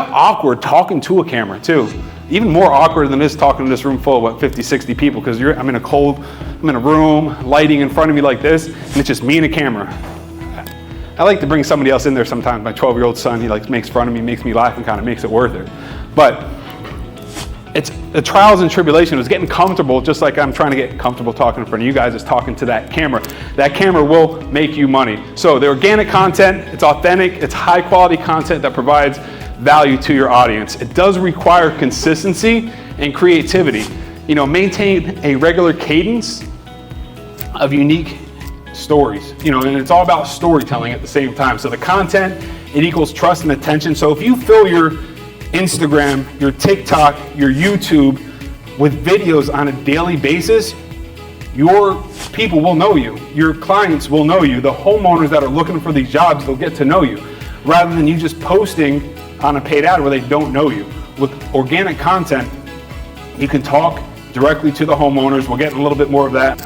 of awkward talking to a camera too. Even more awkward than this talking to this room full of what, 50, 60 people, because I'm in a room, lighting in front of me like this, and it's just me and a camera. I like to bring somebody else in there sometimes. My 12-year-old son, he like makes fun of me, makes me laugh, and kind of makes it worth it. But it's the trials and tribulation. It was getting comfortable, just like I'm trying to get comfortable talking in front of you guys, is talking to that camera. That camera will make you money. So the organic content, it's authentic, it's high quality content that provides value to your audience. It does require consistency and creativity. You know, maintain a regular cadence of unique stories, you know, and it's all about storytelling at the same time. So the content, it equals trust and attention. So if you fill your Instagram, your TikTok, your YouTube with videos on a daily basis, your people will know you. Your clients will know you. The homeowners that are looking for these jobs, they'll get to know you, rather than you just posting on a paid ad where they don't know you. With organic content, you can talk directly to the homeowners. We'll get a little bit more of that